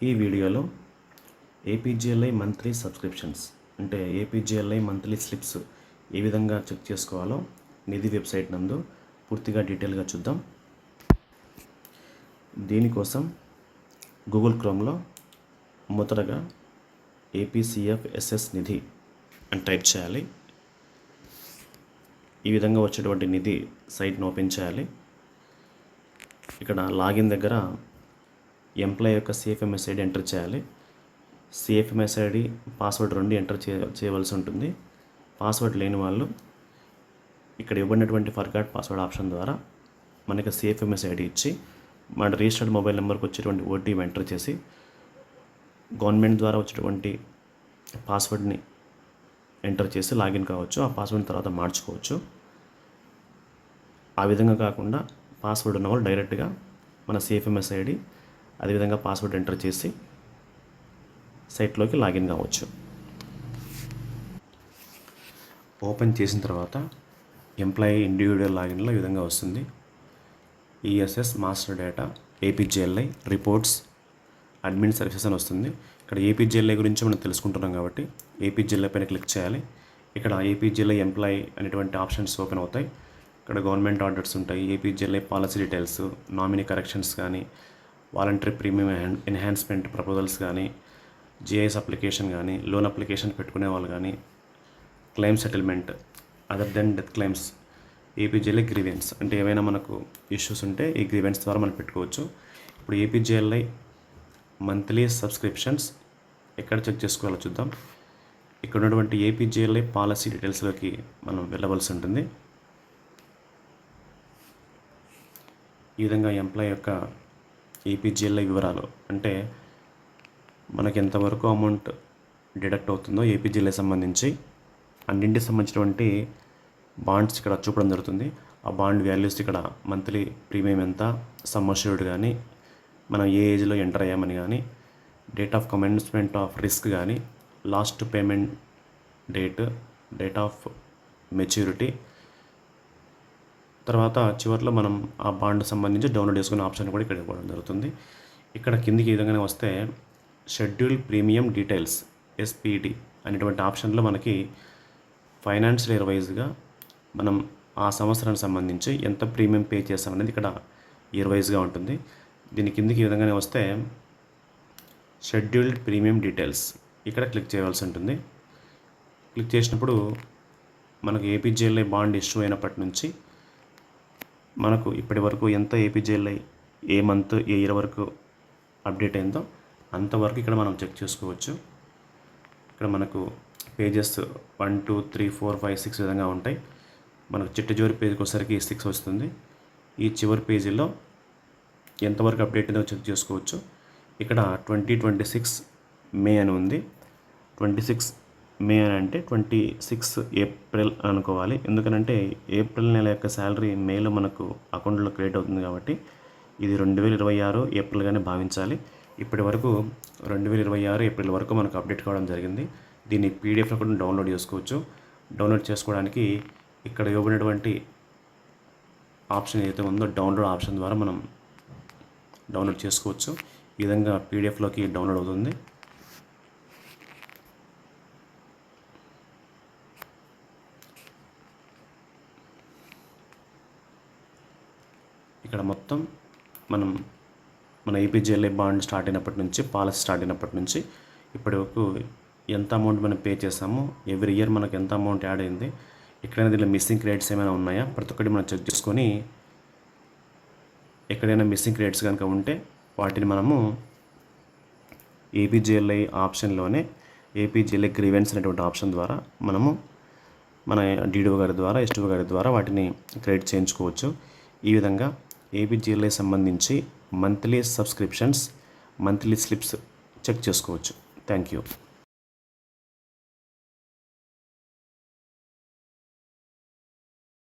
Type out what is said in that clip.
ఈ వీడియోలో APGLI monthly subscriptions అంటే ఏపీజీఎల్ఐ మంత్లీ స్లిప్స్ ఏ విధంగా చెక్ చేసుకోవాలో నిధి వెబ్సైట్ నందు పూర్తిగా డీటెయిల్గా చూద్దాం. దీనికోసం గూగుల్ క్రోమ్లో మొదటగా ఏపీసీఎఫ్ఎస్ఎస్ నిధి అని టైప్ చేయాలి. ఈ విధంగా వచ్చేటువంటి నిధి సైట్ను ఓపెన్ చేయాలి. ఇక్కడ లాగిన్ దగ్గర ఎంప్లాయ్ యొక్క సిఎఫ్ఎంఎస్ ఐడి ఎంటర్ చేయాలి. సిఎఫ్ఎంఎస్ ఐడి పాస్వర్డ్ 2 ఎంటర్ చేయవలసి ఉంటుంది. పాస్వర్డ్ లేని వాళ్ళు ఇక్కడ ఇవ్వబడినటువంటి ఫర్గాట్ పాస్వర్డ్ ఆప్షన్ ద్వారా మనకి సిఎఫ్ఎంఎస్ ఐడి ఇచ్చి మన రిజిస్టర్డ్ మొబైల్ నెంబర్కి వచ్చేటువంటి ఓటీపీ ఎంటర్ చేసి గవర్నమెంట్ ద్వారా వచ్చేటువంటి పాస్వర్డ్ని ఎంటర్ చేసి లాగిన్ కావచ్చు. ఆ పాస్వర్డ్ తర్వాత మార్చుకోవచ్చు. ఆ విధంగా కాకుండా పాస్వర్డ్ ఉన్న వాళ్ళు డైరెక్ట్గా మన సిఎఫ్ఎంఎస్ ఐడి అదేవిధంగా పాస్వర్డ్ ఎంటర్ చేసి సైట్లోకి లాగిన్ కావచ్చు. ఓపెన్ చేసిన తర్వాత ఎంప్లాయీ ఇండివిజువల్ లాగిన్లో ఈ విధంగా వస్తుంది. ESS master data APGLI reports admin services అని వస్తుంది. ఇక్కడ ఏపీజీఎల్ఐ గురించి మనం తెలుసుకుంటున్నాం కాబట్టి ఏపీజీఎల్ఐ పైన క్లిక్ చేయాలి. ఇక్కడ ఏపీజీఎల్ఐ ఎంప్లాయీ అనేటువంటి ఆప్షన్స్ ఓపెన్ అవుతాయి. ఇక్కడ గవర్నమెంట్ ఆర్డర్స్ ఉంటాయి, APGLI policy details, nominee corrections కానీ, వాలంటరీ ప్రీమియం ఎన్హాన్స్మెంట్ ప్రపోజల్స్ కానీ, జిఐఎస్ అప్లికేషన్ కానీ, లోన్ అప్లికేషన్ పెట్టుకునే వాళ్ళు కానీ, claim settlement, other than death claims, APGLI grievance అంటే ఏవైనా మనకు ఇష్యూస్ ఉంటే ఈ గ్రీవెన్స్ ద్వారా మనం పెట్టుకోవచ్చు. ఇప్పుడు ఏపీజీఎల్ఐ మంత్లీ సబ్స్క్రిప్షన్స్ ఎక్కడ చెక్ చేసుకోవాలో చూద్దాం. ఇక్కడ ఉన్నటువంటి ఏపీజీఎల్ఐ పాలసీ డీటెయిల్స్లోకి మనం వెళ్ళవలసి ఉంటుంది. ఈ విధంగా ఎంప్లాయ్ యొక్క ఏపీజీఎల్ఐ వివరాలు అంటే మనకి ఎంతవరకు అమౌంట్ డిడక్ట్ అవుతుందో ఏపీజీఎల్ఐ సంబంధించి అన్నింటికి సంబంధించినటువంటి బాండ్స్ ఇక్కడ చూపడం జరుగుతుంది. ఆ బాండ్ వాల్యూస్ ఇక్కడ మంత్లీ ప్రీమియం ఎంత, సమ్ అష్యూర్డ్ కానీ, మనం ఏ ఏజ్లో ఎంటర్ అయ్యామని కానీ, date of commencement of risk కానీ, last payment date, date of maturity, తర్వాత చివరిలో మనం ఆ బాండ్ సంబంధించి డౌన్లోడ్ చేసుకునే ఆప్షన్ కూడా ఇక్కడ ఇవ్వడం జరుగుతుంది. ఇక్కడ కిందికి ఈ విధంగానే వస్తే షెడ్యూల్ ప్రీమియం డీటెయిల్స్ ఎస్పీడి అనేటువంటి ఆప్షన్లో మనకి ఫైనాన్షియల్ ఇయర్ వైజ్గా మనం ఆ సంవత్సరానికి సంబంధించి ఎంత ప్రీమియం పే చేస్తామనేది ఇక్కడ ఇయర్ వైజ్గా ఉంటుంది. దీని కిందికి ఈ విధంగానే వస్తే షెడ్యూల్డ్ ప్రీమియం డీటెయిల్స్ ఇక్కడ క్లిక్ చేయవలసి ఉంటుంది. క్లిక్ చేసినప్పుడు మనకు ఏపీజీఎల్ఐ బాండ్ ఇష్యూ అయినప్పటి నుంచి మనకు ఇప్పటి వరకు ఎంత ఏపీజీఎల్ఐ ఏ మంత్ ఏ ఇయర్ వరకు అప్డేట్ అయిందో అంతవరకు ఇక్కడ మనం చెక్ చేసుకోవచ్చు. ఇక్కడ మనకు పేజెస్ 1, 2, 3, 4, 5, 6 విధంగా ఉంటాయి. మనకు చివరి పేజీకి వచ్చేసరికి 6 వస్తుంది. ఈ చివరి పేజీలో ఎంతవరకు అప్డేట్ అయిందో చెక్ చేసుకోవచ్చు. ఇక్కడ 2026 మే అని ఉంది. 26 మే అని అంటే 26 ఏప్రిల్ అనుకోవాలి. ఎందుకనంటే ఏప్రిల్ నెల యొక్క శాలరీ మేలో మనకు అకౌంట్లో క్రియేట్ అవుతుంది కాబట్టి ఇది 2026 ఏప్రిల్గానే భావించాలి. ఇప్పటి వరకు 2026 ఏప్రిల్ వరకు మనకు అప్డేట్ కావడం జరిగింది. దీన్ని పీడిఎఫ్లో కూడా డౌన్లోడ్ చేసుకోవచ్చు. డౌన్లోడ్ చేసుకోవడానికి ఇక్కడ ఇవ్వబడినటువంటి ఆప్షన్ ఏదైతే ఉందో డౌన్లోడ్ ఆప్షన్ ద్వారా మనం డౌన్లోడ్ చేసుకోవచ్చు. ఈ విధంగా పీడిఎఫ్లోకి డౌన్లోడ్ అవుతుంది. ఇక్కడ మొత్తం మన ఏపీజీఎల్ఐ బాండ్ స్టార్ట్ అయినప్పటి నుంచి, పాలసీ స్టార్ట్ అయినప్పటి నుంచి ఇప్పటి వరకు ఎంత అమౌంట్ మనం పే చేసామో, ఎవ్రీ ఇయర్ మనకు ఎంత అమౌంట్ యాడ్ అయింది, ఎక్కడైనా దీనిలో మిస్సింగ్ క్రెడిట్స్ ఏమైనా ఉన్నాయా ప్రతి ఒక్కటి మనం చెక్ చేసుకొని ఎక్కడైనా మిస్సింగ్ క్రెడిట్స్ కనుక ఉంటే వాటిని మనము ఏపీజీఎల్ఐ ఆప్షన్లోనే ఏపీజీఎల్ఐ గ్రీవెన్స్ అనేటువంటి ఆప్షన్ ద్వారా మనము మన డీడీఓ గారి ద్వారా, ఎస్టీఓ గారి ద్వారా వాటిని క్రెడిట్ చేయించుకోవచ్చు. ఈ విధంగా ఏపీజీఎల్ఐ సంబంధించి monthly subscriptions, monthly slips check చేసుకోవచ్చు. Thank you.